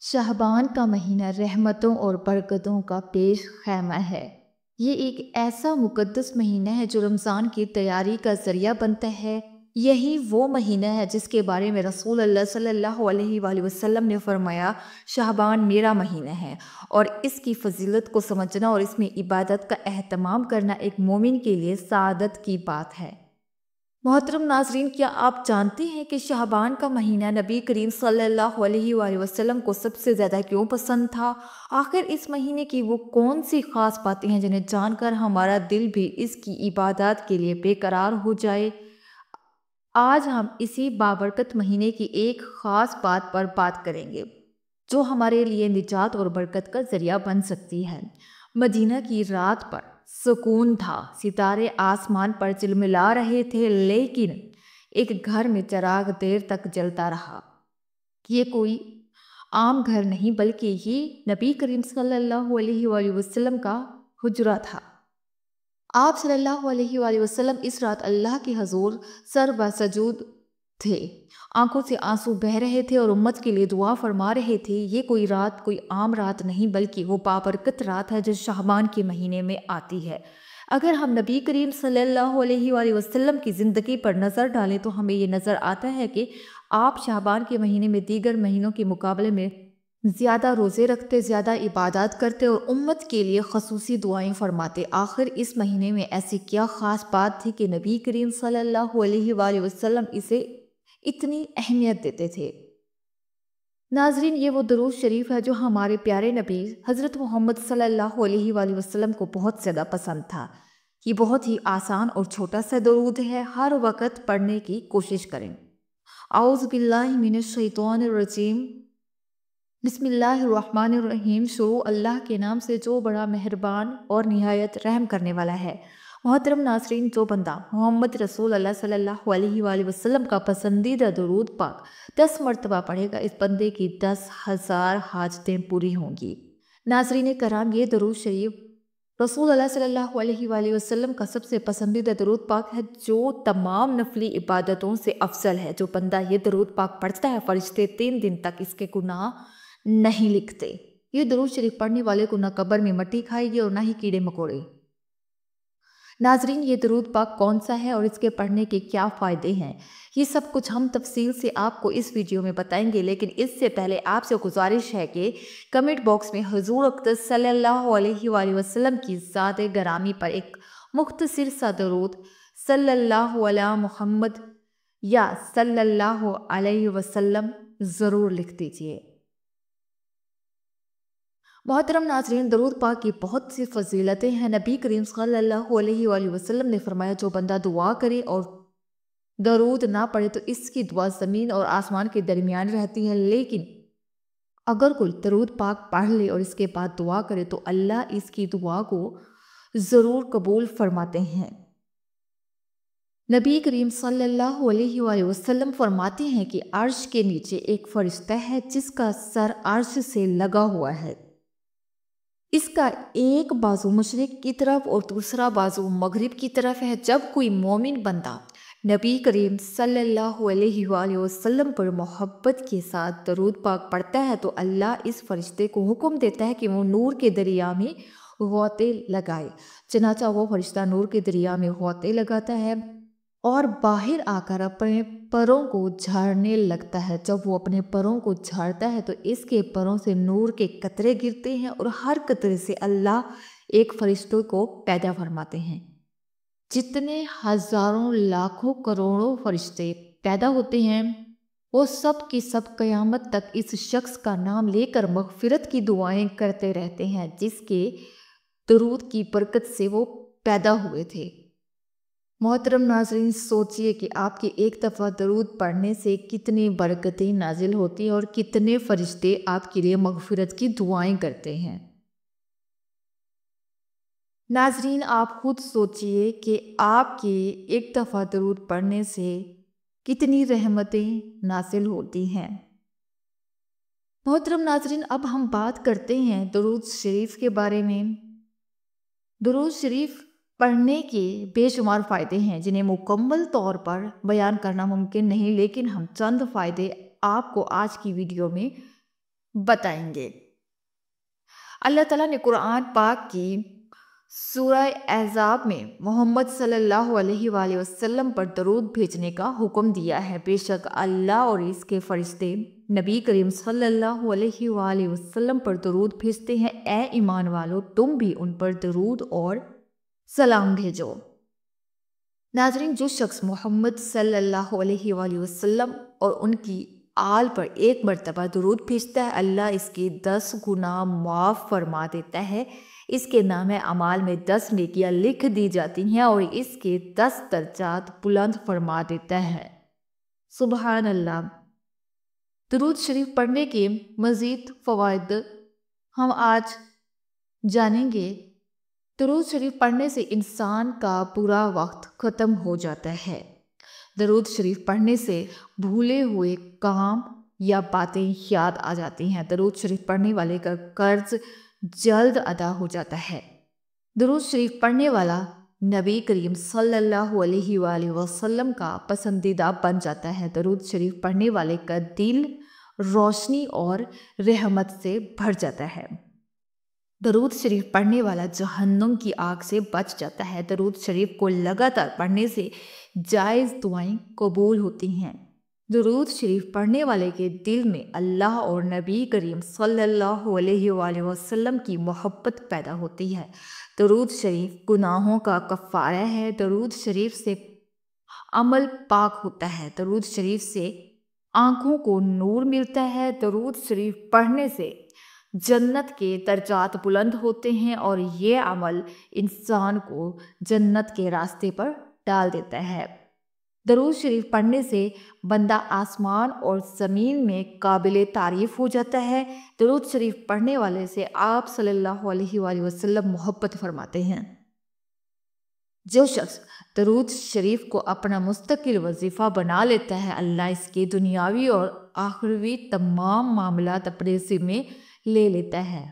شعبان کا مہینہ رحمتوں اور برکتوں کا پیش خیمہ ہے۔ یہ ایک ایسا مقدس مہینہ ہے جو رمضان کی تیاری کا ذریعہ بنتا ہے۔ یہی وہ مہینہ ہے جس کے بارے میں رسول اللہ صلی اللہ علیہ وآلہ وسلم نے فرمایا، شعبان میرا مہینہ ہے، اور اس کی فضیلت کو سمجھنا اور اس میں عبادت کا اہتمام کرنا ایک مومن کے لیے سعادت کی بات ہے۔ محترم ناظرین، کیا آپ جانتے ہیں کہ شعبان کا مہینہ نبی کریم صلی اللہ علیہ وآلہ وسلم کو سب سے زیادہ کیوں پسند تھا؟ آخر اس مہینے کی وہ کون سی خاص باتیں ہیں جنہیں جان کر ہمارا دل بھی اس کی عبادات کے لیے بے قرار ہو جائے؟ آج ہم اسی بابرکت مہینے کی ایک خاص بات پر بات کریں گے جو ہمارے لیے نجات اور برکت کا ذریعہ بن سکتی ہے۔ مدینہ کی رات پر سکون تھا، ستارے آسمان پر چلملا رہے تھے، لیکن ایک گھر میں چراغ دیر تک جلتا رہا۔ یہ کوئی عام گھر نہیں بلکہ یہ نبی کریم صلی اللہ علیہ وآلہ وسلم کا حجرہ تھا۔ آپ صلی اللہ علیہ وآلہ وسلم اس رات اللہ کے حضور سر بسجود تھے، آنکھوں سے آنسو بہہ رہے تھے اور امت کے لیے دعا فرما رہے تھے۔ یہ کوئی عام رات نہیں بلکہ وہ بابرکت رات ہے جو شعبان کے مہینے میں آتی ہے۔ اگر ہم نبی کریم صلی اللہ علیہ وآلہ وسلم کی زندگی پر نظر ڈالیں تو ہمیں یہ نظر آتا ہے کہ آپ شعبان کے مہینے میں دیگر مہینوں کے مقابلے میں زیادہ روزے رکھتے، زیادہ عبادات کرتے اور امت کے لیے خصوصی دعائیں فرماتے۔ آخر اس مہینے میں ایسی کیا خاص بات تھی کہ نبی کریم صلی اللہ علیہ وآلہ وسلم اسے اتنی اہمیت دیتے تھے؟ ناظرین، یہ وہ درود شریف ہے جو ہمارے پیارے نبی حضرت محمد صلی اللہ علیہ وآلہ وسلم کو بہت زیادہ پسند تھا۔ یہ بہت ہی آسان اور چھوٹا سا درود ہے، ہر وقت پڑھنے کی کوشش کریں۔ اعوذ باللہ من الشیطان الرجیم، بسم اللہ الرحمن الرحیم۔ شروع اللہ کے نام سے جو بڑا مہربان اور نہایت رحم کرنے والا ہے۔ محترم ناظرین، جو بندہ محمد رسول اللہ صلی اللہ علیہ وآلہ وسلم کا پسندیدہ درود پاک 10 مرتبہ پڑھے گا، اس بندے کی 10,000 حاجتیں پوری ہوں گی۔ ناظرین کرام، یہ درود شریف رسول اللہ صلی اللہ علیہ وآلہ وسلم کا سب سے پسندیدہ درود پاک ہے جو تمام نفلی عبادتوں سے افضل ہے۔ جو بندہ یہ درود پاک پڑھتا ہے، فرشتے 3 دن تک اس کے گناہ نہیں لکھتے۔ یہ درود شریف پڑھنے والے کو نہ قبر میں مٹی کھائے گی اور نہ ہی کیڑے مکوڑے۔ ناظرین، یہ درود پاک کون سا ہے اور اس کے پڑھنے کے کیا فائدے ہیں، یہ سب کچھ ہم تفصیل سے آپ کو اس ویڈیو میں بتائیں گے، لیکن اس سے پہلے آپ سے گزارش ہے کہ کمنٹ باکس میں حضور اقدس صلی اللہ علیہ وآلہ وسلم کی ذات گرامی پر ایک مختصر سا درود صلی اللہ علی محمد یا صلی اللہ علیہ وسلم ضرور لکھ دیجیے۔ محترم ناظرین، درود پاک کی بہت سی فضیلتیں ہیں۔ نبی کریم صلی اللہ علیہ وآلہ وسلم نے فرمایا، جو بندہ دعا کرے اور درود نہ پڑھے تو اس کی دعا زمین اور آسمان کے درمیان رہتی ہے، لیکن اگر کوئی درود پاک پڑھ لے اور اس کے بعد دعا کرے تو اللہ اس کی دعا کو ضرور قبول فرماتے ہیں۔ نبی کریم صلی اللہ علیہ وآلہ وسلم فرماتے ہیں کہ عرش کے نیچے ایک فرشتہ ہے جس کا سر عرش سے لگا ہوا ہے۔ اس کا ایک بازو مشرق کی طرف اور دوسرا بازو مغرب کی طرف ہے۔ جب کوئی مومن بندہ نبی کریم صلی اللہ علیہ وآلہ وسلم پر محبت کے ساتھ درود پاک پڑھتا ہے تو اللہ اس فرشتے کو حکم دیتا ہے کہ وہ نور کے دریا میں غوطے لگائے۔ چنانچہ وہ فرشتہ نور کے دریا میں غوطے لگاتا ہے اور باہر آ کر اپنے پروں کو جھاڑنے لگتا ہے۔ جب وہ اپنے پروں کو جھاڑتا ہے تو اس کے پروں سے نور کے قطرے گرتے ہیں اور ہر قطرے سے اللہ ایک فرشتوں کو پیدا فرماتے ہیں۔ جتنے ہزاروں لاکھوں کروڑوں فرشتے پیدا ہوتے ہیں وہ سب کی سب قیامت تک اس شخص کا نام لے کر مغفرت کی دعائیں کرتے رہتے ہیں جس کے درود کی برکت سے وہ پیدا ہوئے تھے۔ محترم ناظرین، سوچئے کہ آپ کے ایک دفعہ درود پڑھنے سے کتنی برکتیں نازل ہوتی ہیں اور کتنے فرشتے آپ کے لیے مغفرت کی دعائیں کرتے ہیں۔ ناظرین، آپ خود سوچئے کہ آپ کے ایک دفعہ درود پڑھنے سے کتنی رحمتیں نازل ہوتی ہیں۔ محترم ناظرین، اب ہم بات کرتے ہیں درود شریف کے بارے میں۔ درود شریف پڑھنے کے بے شمار فائدے ہیں جنہیں مکمل طور پر بیان کرنا ممکن نہیں، لیکن ہم چند فائدے آپ کو آج کی ویڈیو میں بتائیں گے۔ اللہ تعالیٰ نے قرآن پاک کی سورہ احزاب میں محمد صلی اللہ علیہ وآلہ وسلم پر درود بھیجنے کا حکم دیا ہے۔ بے شک اللہ اور اس کے فرشتے نبی کریم صلی اللہ علیہ وآلہ وسلم پر درود بھیجتے ہیں۔ اے ایمان والو، تم بھی ان پر درود اور سلام بھیجو۔ ناظرین، جو شخص محمد صلی اللہ علیہ وآلہ وسلم اور ان کی آل پر ایک مرتبہ درود بھیجتا ہے، اللہ اس کے 10 گناہ معاف فرما دیتا ہے۔ اس کے نام اعمال میں 10 نیکیاں لکھ دی جاتی ہیں اور اس کے 10 درجات بلند فرما دیتا ہے۔ سبحان اللہ۔ درود شریف پڑھنے کے مزید فوائد ہم آج جانیں گے۔ درود شریف پڑھنے سے انسان کا برا وقت ختم ہو جاتا ہے۔ درود شریف پڑھنے سے بھولے ہوئے کام یا باتیں یاد آ جاتی ہیں۔ درود شریف پڑھنے والے کا قرض جلد ادا ہو جاتا ہے۔ درود شریف پڑھنے والا نبی کریم صلی اللہ علیہ وآلہ وسلم کا پسندیدہ بن جاتا ہے۔ درود شریف پڑھنے والے کا دل روشنی اور رحمت سے بھر جاتا ہے۔ درود شریف پڑھنے والا جہنم کی آگ سے بچ جاتا ہے۔ درود شریف کو لگاتار پڑھنے سے جائز دعائیں قبول ہوتی ہیں۔ درود شریف پڑھنے والے کے دل میں اللہ اور نبی کریم صلی اللہ علیہ وآلہ وسلم کی محبت پیدا ہوتی ہے۔ درود شریف گناہوں کا کفارہ ہے۔ درود شریف سے عمل پاک ہوتا ہے۔ درود شریف سے آنکھوں کو نور ملتا ہے۔ درود شریف پڑھنے سے جنت کے درجات بلند ہوتے ہیں اور یہ عمل انسان کو جنت کے راستے پر ڈال دیتا ہے۔ درود شریف پڑھنے سے بندہ آسمان اور زمین میں قابل تعریف ہو جاتا ہے۔ درود شریف پڑھنے والے سے آپ صلی اللہ علیہ وآلہ وسلم محبت فرماتے ہیں۔ جو شخص درود شریف کو اپنا مستقل وظیفہ بنا لیتا ہے، اللہ اس کے دنیاوی اور آخروی تمام معاملات اپنے ذمے لے لیتا ہے۔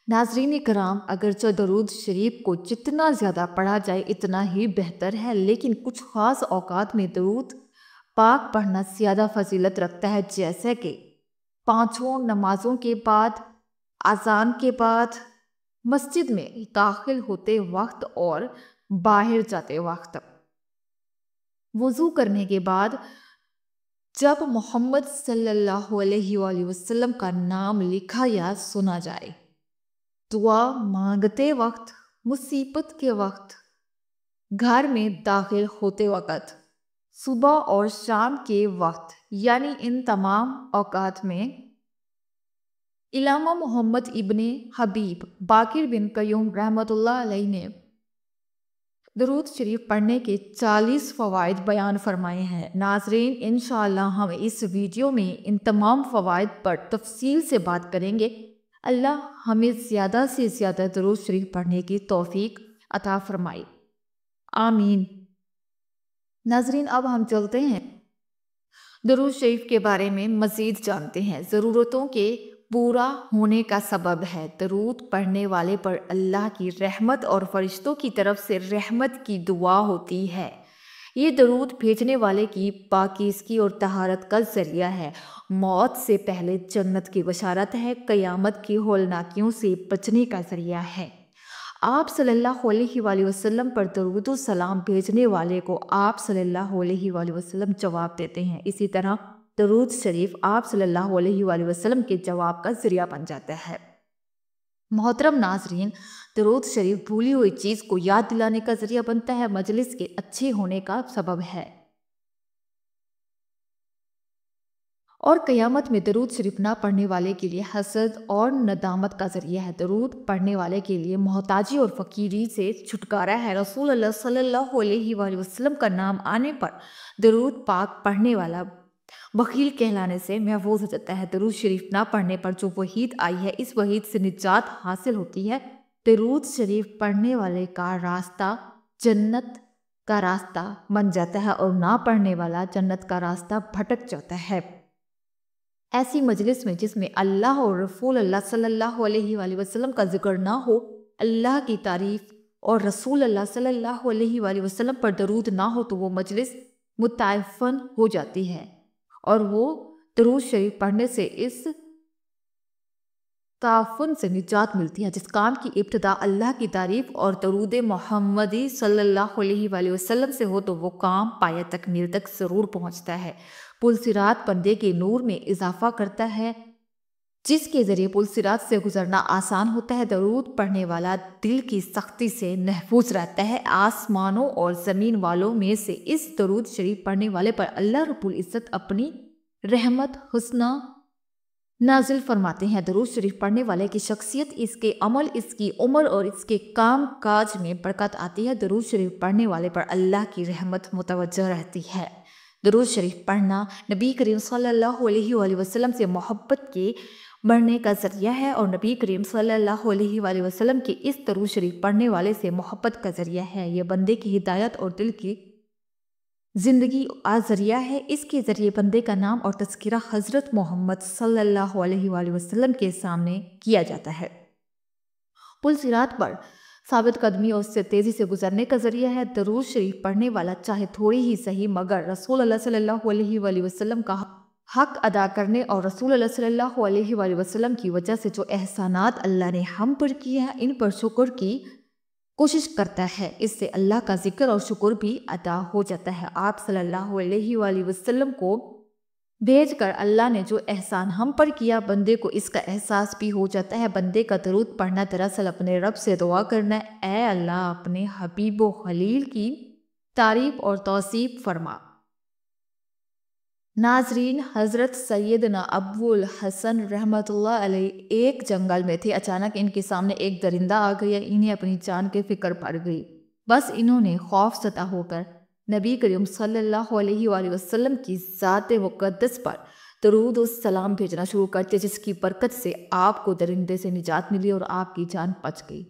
ناظرین کرام، اگرچہ درود شریف کو جتنا زیادہ پڑھا جائے اتنا ہی بہتر ہے، لیکن کچھ خاص اوقات میں درود پاک پڑھنا زیادہ فضیلت رکھتا ہے، جیسے کہ 5 نمازوں کے بعد، اذان کے بعد، مسجد میں داخل ہوتے وقت اور باہر جاتے وقت، وضو کرنے کے بعد، جب محمد صلی اللہ علیہ وآلہ وسلم کا نام لکھا یا سنا جائے، دعا مانگتے وقت، مصیبت کے وقت، گھر میں داخل ہوتے وقت، صبح اور شام کے وقت، یعنی ان تمام اوقات میں علامہ محمد ابن حبیب باقر بن قیوم رحمۃ اللہ علیہ نے درود شریف پڑھنے کے 40 فوائد بیان فرمائے ہیں۔ ناظرین، انشاءاللہ ہم اس ویڈیو میں ان تمام فوائد پر تفصیل سے بات کریں گے۔ اللہ ہمیں زیادہ سے زیادہ درود شریف پڑھنے کی توفیق عطا فرمائے، آمین۔ ناظرین، اب ہم چلتے ہیں درود شریف کے بارے میں مزید جانتے ہیں۔ ضرورتوں کے پورا ہونے کا سبب ہے۔ درود پڑھنے والے پر اللہ کی رحمت اور فرشتوں کی طرف سے رحمت کی دعا ہوتی ہے۔ یہ درود بھیجنے والے کی پاکیزگی اور طہارت کا ذریعہ ہے، موت سے پہلے جنت کی بشارت ہے، قیامت کی ہولناکیوں سے بچنے کا ذریعہ ہے۔ آپ صلی اللہ علیہ وآلہ وسلم پر درود و سلام بھیجنے والے کو آپ صلی اللہ علیہ وآلہ وسلم جواب دیتے ہیں۔ اسی طرح درود شریف آپ صلی اللہ علیہ وآلہ وسلم کے جواب کا ذریعہ بن جاتا ہے۔ محترم ناظرین، درود شریف بھولی ہوئی چیز کو یاد دلانے کا ذریعہ بنتا ہے، مجلس کے اچھے ہونے کا سبب ہے، اور قیامت میں درود شریف نہ پڑھنے والے کے لیے حسد اور ندامت کا ذریعہ ہے۔ درود پڑھنے والے کے لیے محتاجی اور فقیری سے چھٹکارا ہے۔ رسول اللہ صلی اللہ علیہ وآلہ وسلم کا نام آنے پر درود پاک پڑھنے والا بخیل کہلانے سے محفوظ ہو جاتا ہے۔ درود شریف نہ پڑھنے پر جو وعید آئی ہے، اس وعید سے نجات حاصل ہوتی ہے۔ درود شریف پڑھنے والے کا راستہ جنت کا راستہ بن جاتا ہے اور نہ پڑھنے والا جنت کا راستہ بھٹک جاتا ہے۔ ایسی مجلس میں جس میں اللہ اور رسول اللہ صلی اللہ علیہ وآلہ وسلم کا ذکر نہ ہو، اللہ کی تعریف اور رسول اللہ صلی اللہ علیہ وآلہ وسلم پر درود نہ ہو، تو وہ مجلس متعفن ہو جاتی ہے، اور وہ درود شریف پڑھنے سے اس تعفن سے نجات ملتی ہے۔ جس کام کی ابتدا اللہ کی تعریف اور درود محمدی صلی اللہ علیہ وآلہ وسلم سے ہو تو وہ کام پایہ تکمیل تک ضرور پہنچتا ہے۔ پل صراط بندے کے نور میں اضافہ کرتا ہے، جس کے ذریعے پل صراط سے گزرنا آسان ہوتا ہے۔ درود پڑھنے والا دل کی سختی سے محفوظ رہتا ہے۔ آسمانوں اور زمین والوں میں سے اس درود شریف پڑھنے والے پر اللہ رب العزت اپنی رحمت حسنہ نازل فرماتے ہیں۔ درود شریف پڑھنے والے کی شخصیت، اس کے عمل، اس کی عمر اور اس کے کام کاج میں برکت آتی ہے۔ درود شریف پڑھنے والے پر اللہ کی رحمت متوجہ رہتی ہے۔ درود شریف پڑھنا نبی کریم صلی اللہ علیہ وآلہ وسلم سے محبت کے بڑھنے کا ذریعہ ہے، اور نبی کریم صلی اللہ علیہ وآلہ وسلم کے اس درود شریف پڑھنے والے سے محبت کا ذریعہ ہے۔ یہ بندے کی ہدایت اور دل کی زندگی کا ذریعہ ہے۔ اس کے ذریعے بندے کا نام اور تذکرہ حضرت محمد صلی اللہ علیہ وآلہ وسلم کے سامنے کیا جاتا ہے۔ پل صراط پر ثابت قدمی اور اس سے تیزی سے گزرنے کا ذریعہ ہے۔ درود شریف پڑھنے والا چاہے تھوڑی ہی صحیح مگر رسول اللہ صلی اللہ علیہ وآلہ وسلم کا حق ادا کرنے اور رسول اللہ صلی اللہ علیہ وآلہ وسلم کی وجہ سے جو احسانات اللہ نے ہم پر کیے ہیں ان پر شکر کی کوشش کرتا ہے۔ اس سے اللہ کا ذکر اور شکر بھی ادا ہو جاتا ہے۔ آپ صلی اللہ علیہ وآلہ وسلم کو بھیج کر اللہ نے جو احسان ہم پر کیا، بندے کو اس کا احساس بھی ہو جاتا ہے۔ بندے کا درود پڑھنا دراصل اپنے رب سے دعا کرنا، اے اللہ اپنے حبیب و خلیل کی تعریف اور توصیف فرما۔ ناظرین، حضرت سیدنا ابو الحسن رحمۃ اللہ علیہ ایک جنگل میں تھے۔ اچانک ان کے سامنے ایک درندہ آ گیا، انہیں اپنی جان کی فکر پڑ گئی۔ بس انہوں نے خوف زدہ ہو کر نبی کریم صلی اللہ علیہ وآلہ وسلم کی ذات مقدس پر درود و سلام بھیجنا شروع کرتے، جس کی برکت سے آپ کو درندے سے نجات ملی اور آپ کی جان بچ گئی۔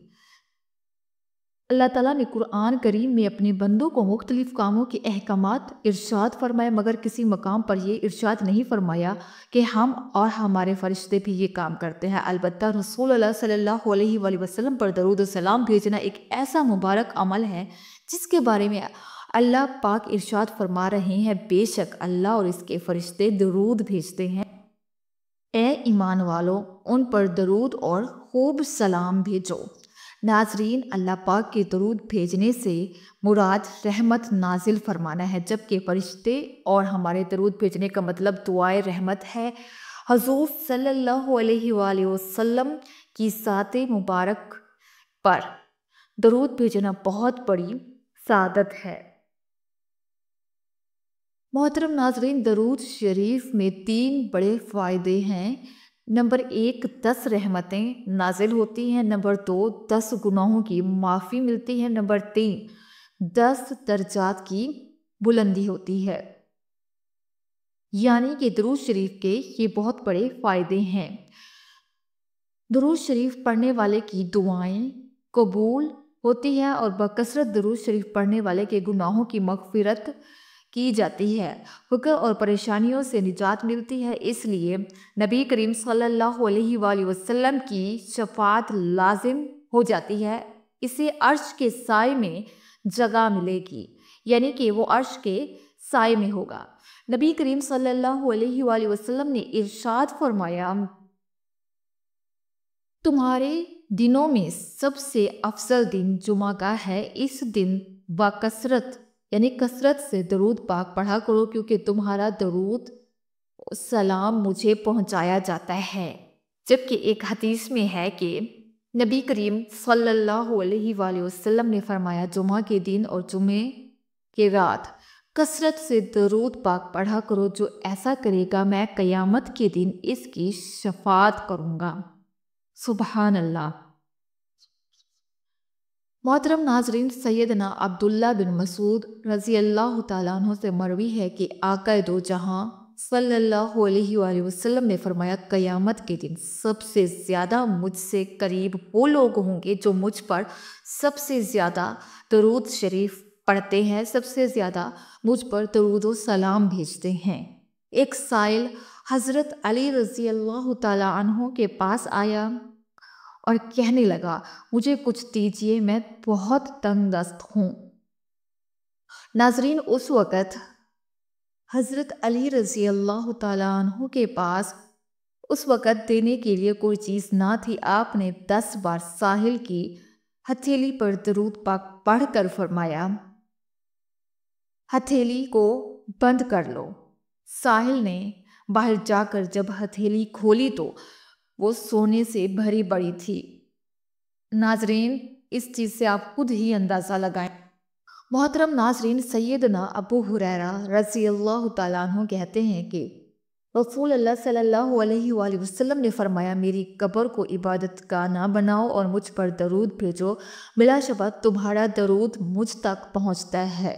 اللہ تعالیٰ نے قرآن کریم میں اپنے بندوں کو مختلف کاموں کے احکامات ارشاد فرمائے، مگر کسی مقام پر یہ ارشاد نہیں فرمایا کہ ہم اور ہمارے فرشتے بھی یہ کام کرتے ہیں۔ البتہ رسول اللہ صلی اللہ علیہ وآلہ وسلم پر درود و سلام بھیجنا ایک ایسا مبارک عمل ہے جس کے بارے میں اللہ پاک ارشاد فرما رہے ہیں، بے شک اللہ اور اس کے فرشتے درود بھیجتے ہیں۔ اے ایمان والو، ان پر درود اور خوب سلام بھیجو۔ ناظرین، اللہ پاک کے درود بھیجنے سے مراد رحمت نازل فرمانا ہے، جبکہ فرشتے اور ہمارے درود بھیجنے کا مطلب دعائے رحمت ہے۔ حضور صلی اللہ علیہ وآلہ وسلم کی ذات مبارک پر درود بھیجنا بہت بڑی سعادت ہے۔ محترم ناظرین، درود شریف میں 3 بڑے فائدے ہیں۔ نمبر 1، 10 رحمتیں نازل ہوتی ہیں۔ نمبر 2، 10 گناہوں کی معافی ملتی ہے۔ نمبر 3، 10 درجات کی بلندی ہوتی ہے۔ یعنی کہ درود شریف کے یہ بہت بڑے فائدے ہیں۔ درود شریف پڑھنے والے کی دعائیں قبول ہوتی ہیں اور بکثرت درود شریف پڑھنے والے کے گناہوں کی مغفرت کی جاتی ہے۔ فقر اور پریشانیوں سے نجات ملتی ہے۔ اس لیے نبی کریم صلی اللہ علیہ وآلہ وسلم کی شفاعت لازم ہو جاتی ہے۔ اسے عرش کے سائے میں جگہ ملے گی، یعنی کہ وہ عرش کے سائے میں ہوگا۔ نبی کریم صلی اللہ علیہ وآلہ وسلم نے ارشاد فرمایا، تمہارے دنوں میں سب سے افضل دن جمعہ کا ہے۔ اس دن بکثرت یعنی کثرت سے درود پاک پڑھا کرو، کیونکہ تمہارا درود سلام مجھے پہنچایا جاتا ہے۔ جبکہ ایک حدیث میں ہے کہ نبی کریم صلی اللہ علیہ وآلہ وسلم نے فرمایا، جمعہ کے دن اور جمعے کے رات کثرت سے درود پاک پڑھا کرو، جو ایسا کرے گا میں قیامت کے دن اس کی شفاعت کروں گا۔ سبحان اللہ۔ محترم ناظرین، سیدنا عبداللہ بن مسعود رضی اللہ تعالیٰ عنہ سے مروی ہے کہ آقا دو جہاں صلی اللہ علیہ وآلہ وسلم نے فرمایا، قیامت کے دن سب سے زیادہ مجھ سے قریب وہ لوگ ہوں گے جو مجھ پر سب سے زیادہ درود شریف پڑھتے ہیں، سب سے زیادہ مجھ پر درود و سلام بھیجتے ہیں۔ ایک سائل حضرت علی رضی اللہ تعالیٰ عنہ کے پاس آیا اور کہنے لگا، مجھے کچھ دیجیے، میں بہت تنگ دست ہوں۔ ناظرین، اس وقت حضرت علی رضی اللہ تعالیٰ عنہ کے پاس اس وقت دینے کے لیے کوئی چیز نہ تھی۔ آپ نے 10 بار ساحل کی ہتھیلی پر درود پاک پڑھ کر فرمایا، ہتھیلی کو بند کر لو۔ ساحل نے باہر جا کر جب ہتھیلی کھولی تو وہ سونے سے بھری بڑی تھی۔ ناظرین، اس چیز سے آپ خود ہی اندازہ لگائیں۔ محترم ناظرین، سیدنا ابو ہریرہ رضی اللہ تعالیٰ عنہ کہتے ہیں کہ رسول اللہ صلی اللہ علیہ وآلہ وسلم نے فرمایا، میری قبر کو عبادت گاہ نہ بناؤ اور مجھ پر درود بھیجو، بلا شبہ تمہارا درود مجھ تک پہنچتا ہے۔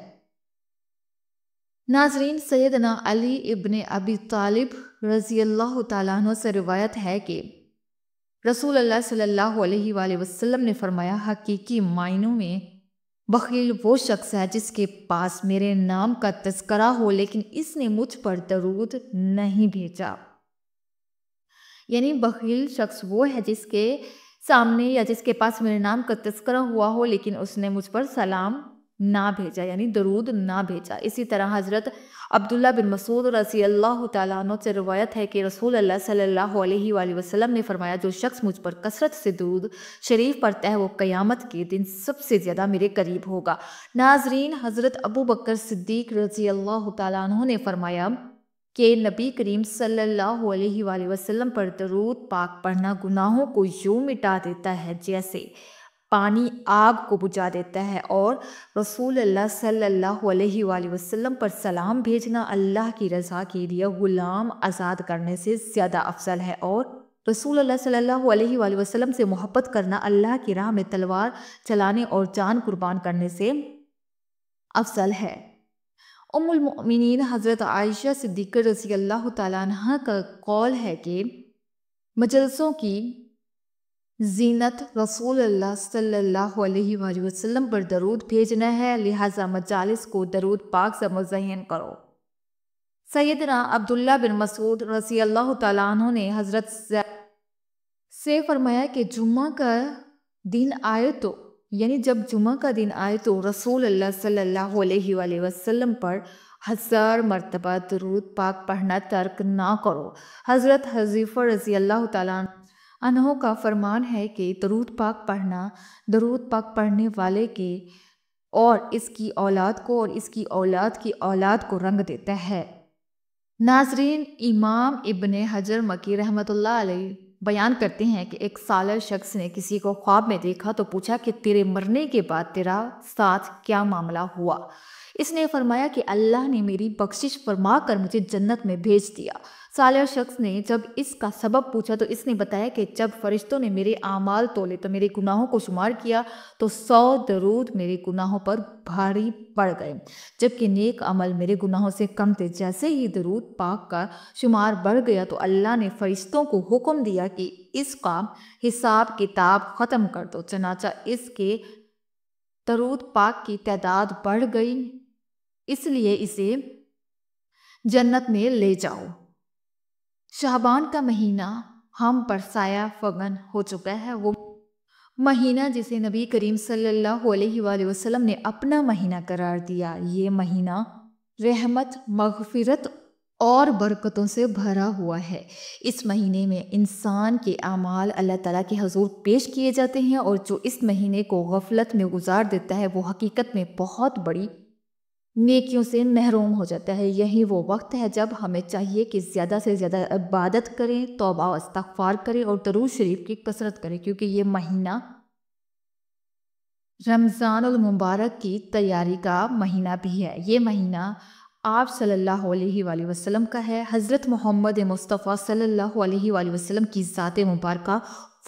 ناظرین، سیدنا علی ابن ابی طالب رضی اللہ تعالیٰ عنہ سے روایت ہے کہ رسول اللہ صلی اللہ علیہ وآلہ وسلم نے فرمایا، حقیقی معنوں میں بخیل وہ شخص ہے جس کے پاس میرے نام کا تذکرہ ہو لیکن اس نے مجھ پر درود نہیں بھیجا۔ یعنی بخیل شخص وہ ہے جس کے سامنے یا جس کے پاس میرے نام کا تذکرہ ہوا ہو لیکن اس نے مجھ پر سلام نہ بھیجا، یعنی درود نہ بھیجا۔ اسی طرح حضرت عبداللہ بن مسعود رضی اللہ تعالیٰ عنہ سے روایت ہے کہ رسول اللہ صلی اللہ علیہ وآلہ وسلم نے فرمایا، جو شخص مجھ پر کثرت سے درود شریف پڑھتا ہے وہ قیامت کے دن سب سے زیادہ میرے قریب ہوگا۔ ناظرین، حضرت ابو بکر صدیق رضی اللہ تعالیٰ عنہ نے فرمایا کہ نبی کریم صلی اللہ علیہ وآلہ وسلم پر درود پاک پڑھنا گناہوں کو یوں مٹا دیتا ہے جیسے پانی آگ کو بجھا دیتا ہے، اور رسول اللہ صلی اللہ علیہ وآلہ وسلم پر سلام بھیجنا اللہ کی رضا کے لیے غلام آزاد کرنے سے زیادہ افضل ہے، اور رسول اللہ صلی اللہ علیہ وآلہ وسلم سے محبت کرنا اللہ کی راہ میں تلوار چلانے اور جان قربان کرنے سے افضل ہے۔ ام المؤمنین حضرت عائشہ صدیقہ رضی اللہ تعالیٰ عنہ کا قول ہے کہ مجلسوں کی زینت رسول اللہ صلی اللہ علیہ وآلہ وسلم پر درود بھیجنا ہے، لہٰذا مجالس کو درود پاک سے مزین کرو۔ سیدنا عبداللہ بن مسعود رضی اللہ تعالیٰ عنہ نے حضرت سے فرمایا کہ جمعہ کا دن آئے تو، یعنی جب جمعہ کا دن آئے تو رسول اللہ صلی اللہ علیہ وآلہ وسلم پر 1000 مرتبہ درود پاک پڑھنا ترک نہ کرو۔ حضرت حذیفہ رضی اللہ تعالیٰ عنہ کا فرمان ہے کہ درود پاک پڑھنا درود پاک پڑھنے والے کے اور اس کی اولاد کو اور اس کی اولاد کی اولاد کو رنگ دیتا ہے۔ ناظرین، امام ابن حجر مکی رحمۃ اللہ علیہ بیان کرتے ہیں کہ ایک سالر شخص نے کسی کو خواب میں دیکھا تو پوچھا کہ تیرے مرنے کے بعد تیرا ساتھ کیا معاملہ ہوا؟ اس نے فرمایا کہ اللہ نے میری بخشش فرما کر مجھے جنت میں بھیج دیا۔ سالر شخص نے جب اس کا سبب پوچھا تو اس نے بتایا کہ جب فرشتوں نے میرے اعمال تولے تو میرے گناہوں کو شمار کیا تو 100 درود میرے گناہوں پر بھاری پڑ گئے، جبکہ نیک عمل میرے گناہوں سے کم تھے۔ جیسے ہی درود پاک کا شمار بڑھ گیا تو اللہ نے فرشتوں کو حکم دیا کہ اس کا حساب کتاب ختم کر دو، چنانچہ اس کے درود پاک کی تعداد بڑھ گئی، اس لیے اسے جنت میں لے جاؤ۔ شعبان کا مہینہ ہم پر سایہ فگن ہو چکا ہے، وہ مہینہ جسے نبی کریم صلی اللہ علیہ وآلہ وسلم نے اپنا مہینہ قرار دیا۔ یہ مہینہ رحمت، مغفرت اور برکتوں سے بھرا ہوا ہے۔ اس مہینے میں انسان کے اعمال اللہ تعالیٰ کے حضور پیش کیے جاتے ہیں، اور جو اس مہینے کو غفلت میں گزار دیتا ہے وہ حقیقت میں بہت بڑی نیکیوں سے محروم ہو جاتا ہے۔ یہی وہ وقت ہے جب ہمیں چاہیے کہ زیادہ سے زیادہ عبادت کریں، توبہ و استغفار کریں اور درود شریف کی کثرت کریں، کیونکہ یہ مہینہ رمضان المبارک کی تیاری کا مہینہ بھی ہے۔ یہ مہینہ آپ صلی اللہ علیہ وآلہ وسلم کا ہے۔ حضرت محمد مصطفیٰ صلی اللہ علیہ وآلہ وسلم کی ذات مبارکہ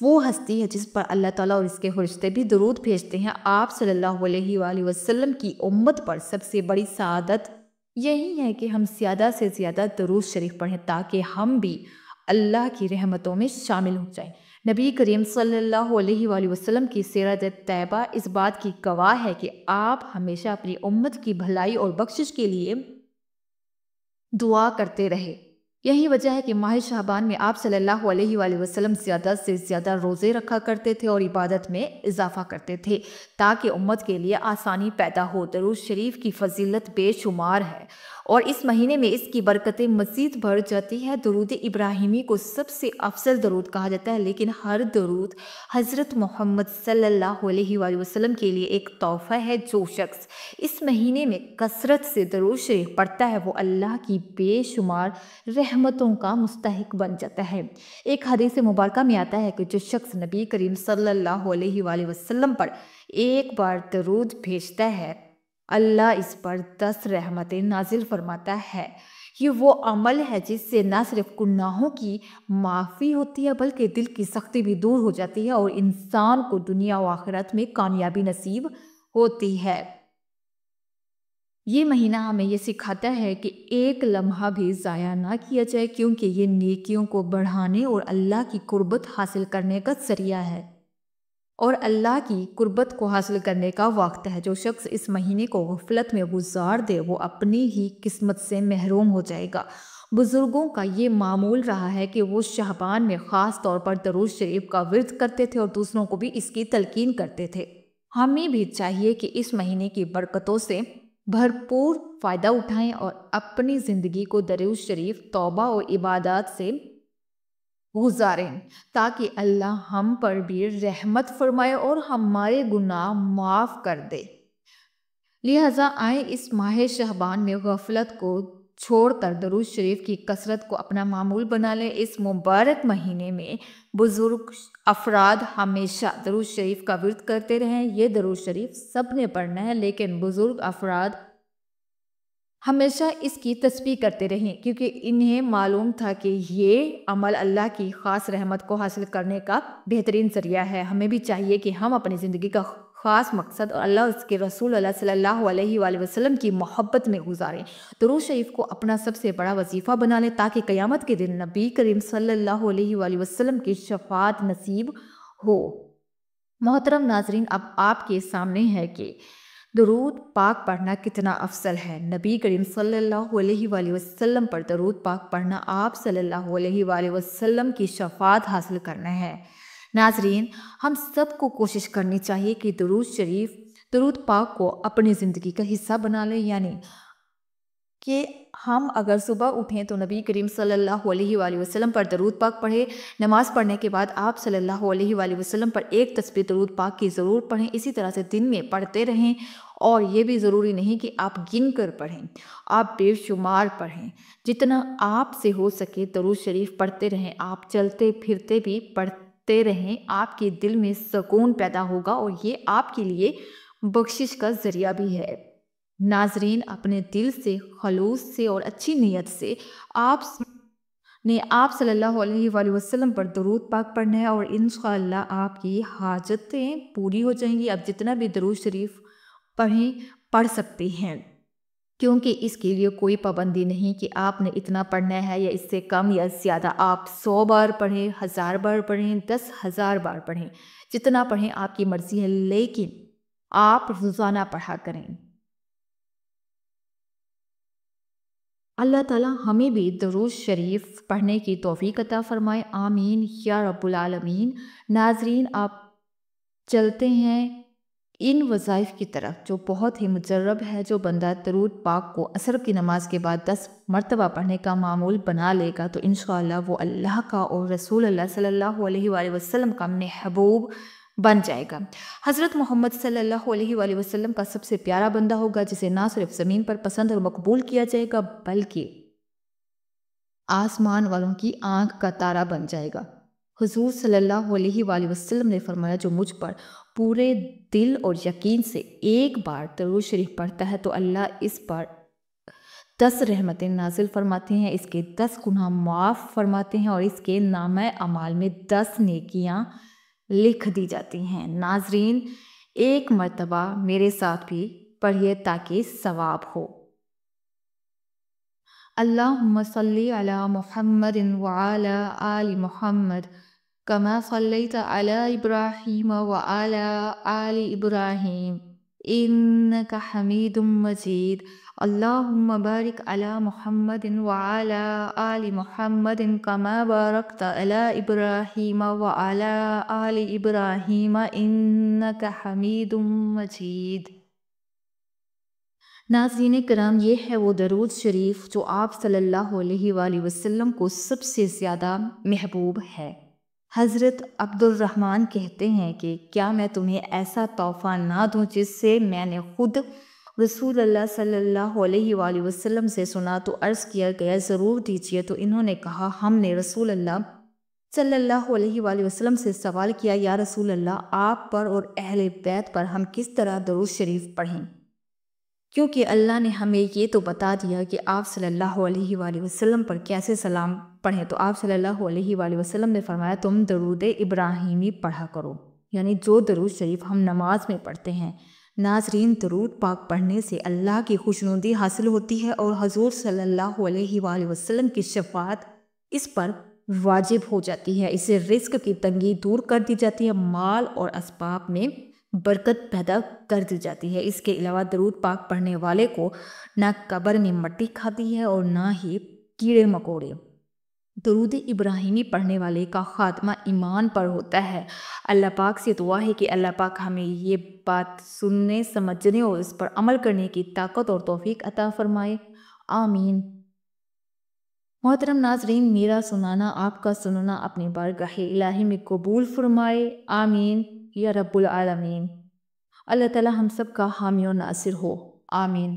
وہ ہستی ہے جس پر اللہ تعالیٰ اور اس کے فرشتے بھی درود بھیجتے ہیں۔ آپ صلی اللہ علیہ وآلہ وسلم کی امت پر سب سے بڑی سعادت یہی ہے کہ ہم زیادہ سے زیادہ درود شریف پڑھیں تاکہ ہم بھی اللہ کی رحمتوں میں شامل ہو جائیں۔ نبی کریم صلی اللہ علیہ وآلہ وسلم کی سیرت طیبہ اس بات کی گواہ ہے کہ آپ ہمیشہ اپنی امت کی بھلائی اور بخشش کے لیے دعا کرتے رہے۔ یہی وجہ ہے کہ ماہ شعبان میں آپ صلی اللہ علیہ وآلہ وسلم زیادہ سے زیادہ روزے رکھا کرتے تھے اور عبادت میں اضافہ کرتے تھے تاکہ امت کے لیے آسانی پیدا ہو۔ درود شریف کی فضیلت بے شمار ہے اور اس مہینے میں اس کی برکتیں مزید بڑھ جاتی ہے۔ درود ابراہیمی کو سب سے افضل درود کہا جاتا ہے، لیکن ہر درود حضرت محمد صلی اللہ علیہ وآلہ وسلم کے لیے ایک تحفہ ہے۔ جو شخص اس مہینے میں کثرت سے درود شریف پڑھتا ہے وہ اللہ کی بے شمار رحمتوں کا مستحق بن جاتا ہے۔ ایک حدیث مبارکہ میں آتا ہے کہ جو شخص نبی کریم صلی اللہ علیہ وآلہ وسلم پر ایک بار درود بھیجتا ہے اللہ اس پر 10 رحمتیں نازل فرماتا ہے۔ یہ وہ عمل ہے جس سے نہ صرف گناہوں کی معافی ہوتی ہے بلکہ دل کی سختی بھی دور ہو جاتی ہے اور انسان کو دنیا و آخرت میں کامیابی نصیب ہوتی ہے۔ یہ مہینہ ہمیں یہ سکھاتا ہے کہ ایک لمحہ بھی ضائع نہ کیا جائے، کیونکہ یہ نیکیوں کو بڑھانے اور اللہ کی قربت حاصل کرنے کا ذریعہ ہے اور اللہ کی قربت کو حاصل کرنے کا وقت ہے۔ جو شخص اس مہینے کو غفلت میں گزار دے وہ اپنی ہی قسمت سے محروم ہو جائے گا۔ بزرگوں کا یہ معمول رہا ہے کہ وہ شعبان میں خاص طور پر درود شریف کا ورد کرتے تھے اور دوسروں کو بھی اس کی تلقین کرتے تھے۔ ہمیں بھی چاہیے کہ اس مہینے کی برکتوں سے بھرپور فائدہ اٹھائیں اور اپنی زندگی کو درود شریف، توبہ اور عبادات سے گزاریں تاکہ اللہ ہم پر بھی رحمت فرمائے اور ہمارے گناہ معاف کر دے۔ لہٰذا آئیں اس ماہ شعبان میں غفلت کو چھوڑ کر درود شریف کی کثرت کو اپنا معمول بنا لیں۔ اس مبارک مہینے میں بزرگ افراد ہمیشہ درود شریف کا ورد کرتے رہیں۔ یہ درود شریف سب نے پڑھنا ہے، لیکن بزرگ افراد ہمیشہ اس کی تسبیح کرتے رہیں کیونکہ انہیں معلوم تھا کہ یہ عمل اللہ کی خاص رحمت کو حاصل کرنے کا بہترین ذریعہ ہے۔ ہمیں بھی چاہیے کہ ہم اپنی زندگی کا خاص مقصد اور اللہ اس کے رسول اللہ صلی اللہ علیہ وآلہ وسلم کی محبت میں گزاریں۔ درود شریف کو اپنا سب سے بڑا وظیفہ بنا لیں تاکہ قیامت کے دن نبی کریم صلی اللہ علیہ وآلہ وسلم کی شفاعت نصیب ہو۔ محترم ناظرین، اب آپ کے سامنے ہے کہ درود پاک پڑھنا کتنا افضل ہے۔ نبی کریم صلی اللہ علیہ وآلہ وسلم پر درود پاک پڑھنا آپ صلی اللہ علیہ وآلہ وسلم کی شفاعت حاصل کرنا ہے۔ ناظرین، ہم سب کو کوشش کرنی چاہیے کہ درود پاک کو اپنی زندگی کا حصہ بنا لیں، یعنی کہ ہم اگر صبح اٹھیں تو نبی کریم صلی اللہ علیہ وآلہ وسلم پر درود پاک پڑھیں، نماز پڑھنے کے بعد آپ صلی اللہ علیہ وآلہ وسلم پر ایک تسبیح درود پاک کی ضرور پڑھیں۔ اسی طرح سے دن میں پڑھتے رہیں، اور یہ بھی ضروری نہیں کہ آپ گن کر پڑھیں، آپ بے شمار پڑھیں۔ جتنا آپ سے ہو سکے درود شریف پڑھتے رہیں، آپ چلتے پھرتے بھی پڑھتے رہیں، آپ کے دل میں سکون پیدا ہوگا اور یہ آپ کے لیے بخشش کا ذریعہ بھی ہے۔ ناظرین، اپنے دل سے، خلوص سے اور اچھی نیت سے آپ صلی اللہ علیہ وآلہ وسلم پر درود پاک پڑھنا ہے اور انشاءاللہ آپ کی حاجتیں پوری ہو جائیں گی۔ اب جتنا بھی درود شریف پڑھ سکتے ہیں، کیونکہ اس کے لیے کوئی پابندی نہیں کہ آپ نے اتنا پڑھنا ہے یا اس سے کم یا زیادہ۔ آپ 100 بار پڑھیں، 1000 بار پڑھیں، 10,000 بار پڑھیں، جتنا پڑھیں آپ کی مرضی ہے، لیکن آپ روزانہ پڑھا کریں۔ اللہ تعالیٰ ہمیں بھی درود شریف پڑھنے کی توفیق عطا فرمائے، آمین یا رب العالمین۔ ناظرین، آپ چلتے ہیں ان وظائف کی طرف جو بہت ہی مجرب ہے۔ جو بندہ درود پاک کو عصر کی نماز کے بعد 10 مرتبہ پڑھنے کا معمول بنا لے گا تو انشاءاللہ وہ اللہ کا اور رسول اللہ صلی اللہ علیہ وآلہ وسلم کا محبوب بن جائے گا۔ حضرت محمد صلی اللہ علیہ وآلہ وسلم کا سب سے پیارا بندہ ہوگا جسے نہ صرف زمین پر پسند اور مقبول کیا جائے گا بلکہ آسمان والوں کی آنکھ کا تارا بن جائے گا۔ حضور صلی اللہ علیہ وآلہ وسلم نے فرمایا جو مجھ پر پورے دل اور یقین سے ایک بار درود شریف پڑھتا ہے تو اللہ اس پر 10 رحمتیں نازل فرماتے ہیں، اس کے 10 گناہ معاف فرماتے ہیں اور اس کے نامہ اعمال میں 10 نیکیاں لکھ دی جاتی ہیں۔ ناظرین، ایک مرتبہ میرے ساتھ بھی پڑھیے تاکہ ثواب ہو۔ اللہم صلی علی محمد وعلی آل محمد کما صلیت علی ابراہیم وعلی آل ابراہیم انک حمید مجید۔ اللہم بارک علی محمد وعلی آل محمد کما بارکت علی ابراہیم وعلی آل ابراہیم انک حمید مجید۔ ناظرین کرام، یہ ہے وہ درود شریف جو آپ صلی اللہ علیہ وآلہ وسلم کو سب سے زیادہ محبوب ہے۔ حضرت عبد الرحمن کہتے ہیں کہ کیا میں تمہیں ایسا تحفہ نہ دوں جس سے میں نے خود رسول اللہ صلی اللہ علیہ وآلہ وسلم سے سنا؟ تو عرض کیا گیا ضرور دیجیے۔ تو انہوں نے کہا ہم نے رسول اللہ صلی اللہ علیہ وآلہ وسلم سے سوال کیا، یا رسول اللہ، آپ پر اور اہل بیت پر ہم کس طرح درود شریف پڑھیں؟ کیونکہ اللہ نے ہمیں یہ تو بتا دیا کہ آپ صلی اللہ علیہ وآلہ وسلم پر کیسے سلام پڑھیں۔ تو آپ صلی اللہ علیہ وآلہ وسلم نے فرمایا تم درود ابراہیمی پڑھا کرو، یعنی جو درود شریف ہم نماز میں پڑھتے ہیں۔ ناظرین، درود پاک پڑھنے سے اللہ کی خوشنودی حاصل ہوتی ہے اور حضور صلی اللہ علیہ وآلہ وسلم کی شفاعت اس پر واجب ہو جاتی ہے۔ اسے رزق کی تنگی دور کر دی جاتی ہے، مال اور اسباب میں برکت پیدا کر دی جاتی ہے۔ اس کے علاوہ درود پاک پڑھنے والے کو نہ قبر میں مٹی کھاتی ہے اور نہ ہی کیڑے مکوڑے۔ درود ابراہیمی پڑھنے والے کا خاتمہ ایمان پر ہوتا ہے۔ اللہ پاک سے دعا ہے کہ اللہ پاک ہمیں یہ بات سننے، سمجھنے اور اس پر عمل کرنے کی طاقت اور توفیق عطا فرمائے، آمین۔ محترم ناظرین، میرا سنانا آپ کا سننا اپنی بارگاہ الہی میں قبول فرمائے، آمین یا رب العالمین۔ اللہ تعالی ہم سب کا حامی و ناصر ہو، آمین۔